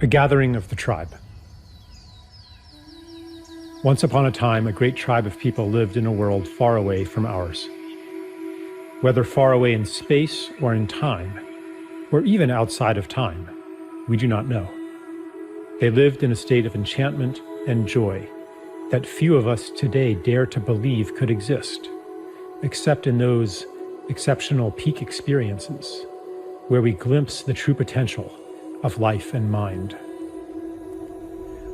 A gathering of the tribe. Once upon a time, a great tribe of people lived in a world far away from ours. Whether far away in space or in time, or even outside of time, we do not know. They lived in a state of enchantment and joy that few of us today dare to believe could exist, except in those exceptional peak experiences where we glimpse the true potential of life and mind.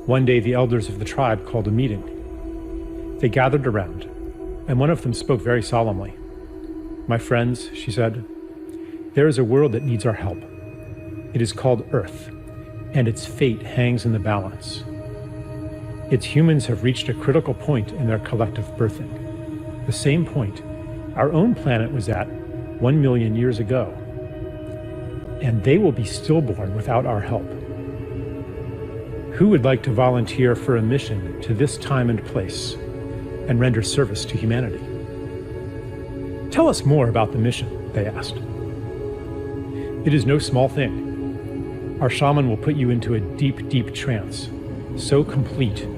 One day, the elders of the tribe called a meeting. They gathered around, and one of them spoke very solemnly. "My friends," she said, "there is a world that needs our help. It is called Earth, and its fate hangs in the balance. Its humans have reached a critical point in their collective birthing, the same point our own planet was at 1 million years ago. And they will be stillborn without our help. Who would like to volunteer for a mission to this time and place and render service to humanity?" "Tell us more about the mission," they asked. "It is no small thing. Our shaman will put you into a deep, deep trance, so complete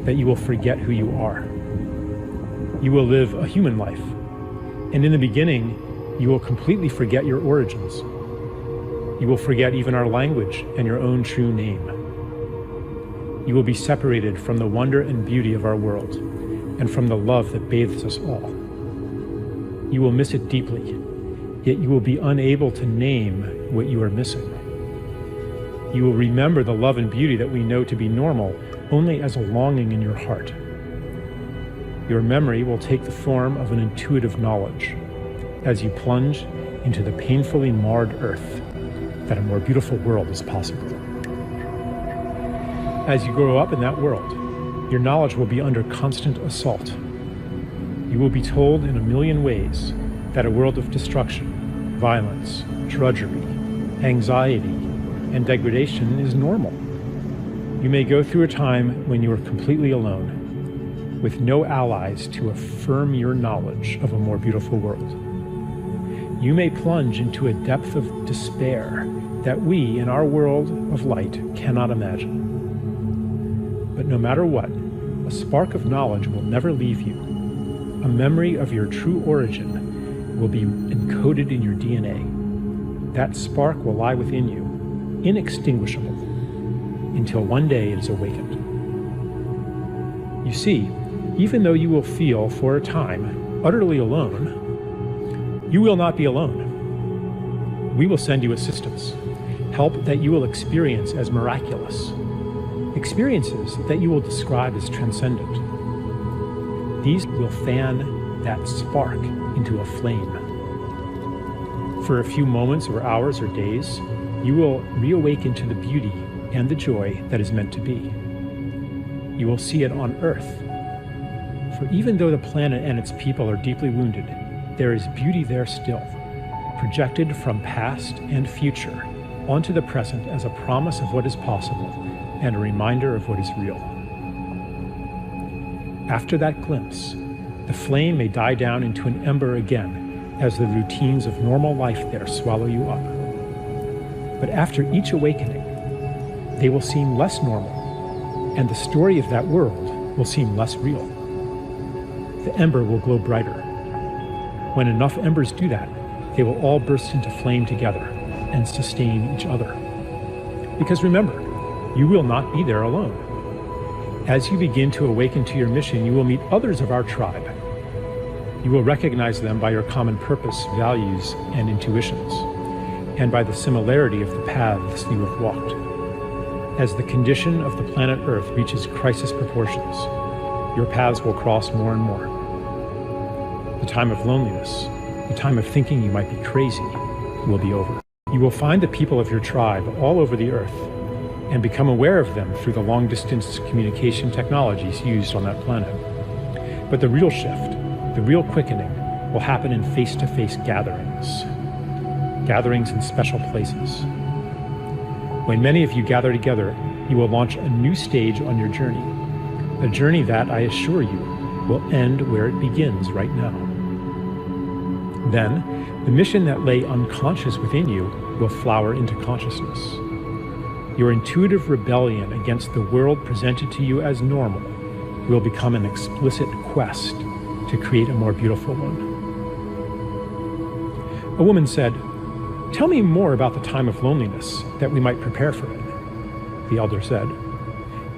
that you will forget who you are. You will live a human life, and in the beginning, you will completely forget your origins. You will forget even our language and your own true name. You will be separated from the wonder and beauty of our world and from the love that bathes us all. You will miss it deeply, yet you will be unable to name what you are missing. You will remember the love and beauty that we know to be normal only as a longing in your heart. Your memory will take the form of an intuitive knowledge as you plunge into the painfully marred earth that a more beautiful world is possible. As you grow up in that world, your knowledge will be under constant assault. You will be told in a million ways that a world of destruction, violence, drudgery, anxiety, and degradation is normal. You may go through a time when you are completely alone, with no allies to affirm your knowledge of a more beautiful world. You may plunge into a depth of despair that we, in our world of light, cannot imagine. But no matter what, a spark of knowledge will never leave you. A memory of your true origin will be encoded in your DNA. That spark will lie within you, inextinguishable, until one day it is awakened. You see, even though you will feel, for a time, utterly alone, you will not be alone. We will send you assistance, help that you will experience as miraculous, experiences that you will describe as transcendent. These will fan that spark into a flame. For a few moments or hours or days, you will reawaken to the beauty and the joy that is meant to be. You will see it on Earth. For even though the planet and its people are deeply wounded, there is beauty there still, projected from past and future onto the present as a promise of what is possible and a reminder of what is real. After that glimpse, the flame may die down into an ember again as the routines of normal life there swallow you up. But after each awakening, they will seem less normal, and the story of that world will seem less real. The ember will glow brighter. When enough embers do that, they will all burst into flame together and sustain each other. Because remember, you will not be there alone. As you begin to awaken to your mission, you will meet others of our tribe. You will recognize them by your common purpose, values, and intuitions, and by the similarity of the paths you have walked. As the condition of the planet Earth reaches crisis proportions, your paths will cross more and more. The time of loneliness, the time of thinking you might be crazy, will be over. You will find the people of your tribe all over the Earth and become aware of them through the long-distance communication technologies used on that planet. But the real shift, the real quickening, will happen in face-to-face gatherings in special places. When many of you gather together, you will launch a new stage on your journey, a journey that, I assure you, will end where it begins right now. Then, the mission that lay unconscious within you will flower into consciousness. Your intuitive rebellion against the world presented to you as normal will become an explicit quest to create a more beautiful one. A woman said, "Tell me more about the time of loneliness, that we might prepare for it." The elder said,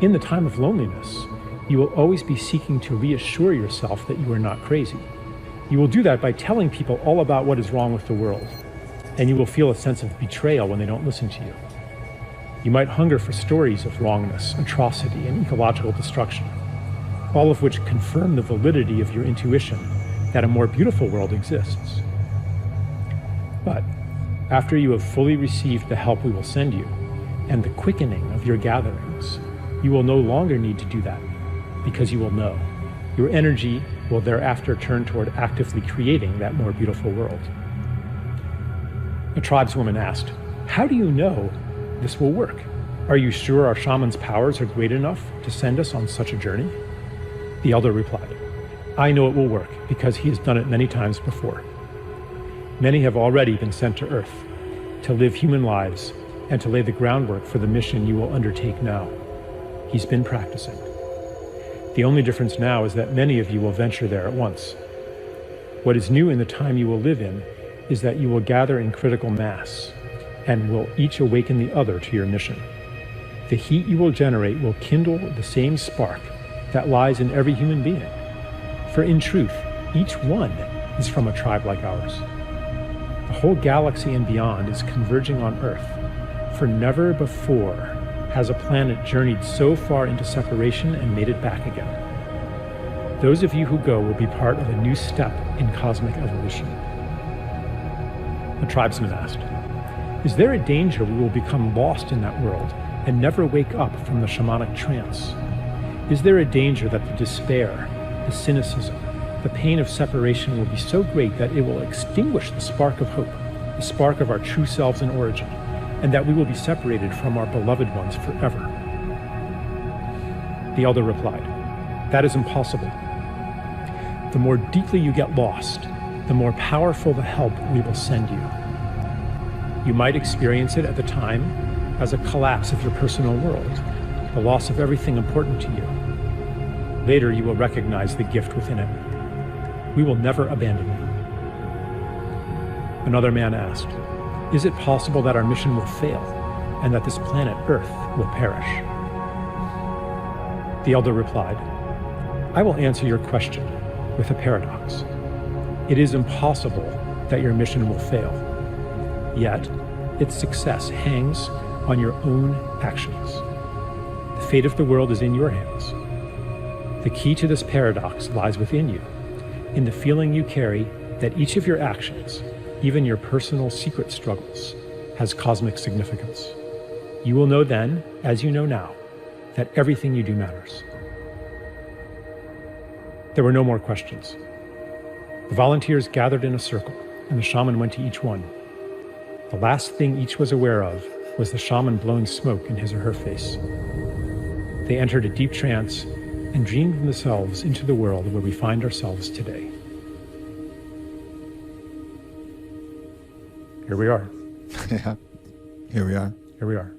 "In the time of loneliness, you will always be seeking to reassure yourself that you are not crazy. You will do that by telling people all about what is wrong with the world, and you will feel a sense of betrayal when they don't listen to you. You might hunger for stories of wrongness, atrocity, and ecological destruction, all of which confirm the validity of your intuition that a more beautiful world exists. But after you have fully received the help we will send you, and the quickening of your gatherings, you will no longer need to do that, because you will know. Your energy will thereafter turn toward actively creating that more beautiful world." A tribeswoman asked, "How do you know this will work? Are you sure our shaman's powers are great enough to send us on such a journey?" The elder replied, "I know it will work because he has done it many times before. Many have already been sent to Earth to live human lives and to lay the groundwork for the mission you will undertake now. He's been practicing. The only difference now is that many of you will venture there at once. What is new in the time you will live in is that you will gather in critical mass and will each awaken the other to your mission. The heat you will generate will kindle the same spark that lies in every human being. For in truth, each one is from a tribe like ours. The whole galaxy and beyond is converging on Earth, for never before has a planet journeyed so far into separation and made it back again. Those of you who go will be part of a new step in cosmic evolution." A tribesman asked, "Is there a danger we will become lost in that world and never wake up from the shamanic trance? Is there a danger that the despair, the cynicism, the pain of separation will be so great that it will extinguish the spark of hope, the spark of our true selves in origin, and that we will be separated from our beloved ones forever?" The elder replied, "That is impossible. The more deeply you get lost, the more powerful the help we will send you. You might experience it at the time as a collapse of your personal world, the loss of everything important to you. Later, you will recognize the gift within it. We will never abandon you." Another man asked, "Is it possible that our mission will fail and that this planet Earth will perish?" The elder replied, "I will answer your question with a paradox. It is impossible that your mission will fail, yet its success hangs on your own actions. The fate of the world is in your hands. The key to this paradox lies within you, in the feeling you carry that each of your actions, even your personal secret struggles, has cosmic significance. You will know then, as you know now, that everything you do matters." There were no more questions. The volunteers gathered in a circle, and the shaman went to each one. The last thing each was aware of was the shaman blowing smoke in his or her face. They entered a deep trance and dreamed themselves into the world where we find ourselves today. Here we are. Yeah, here we are. Here we are.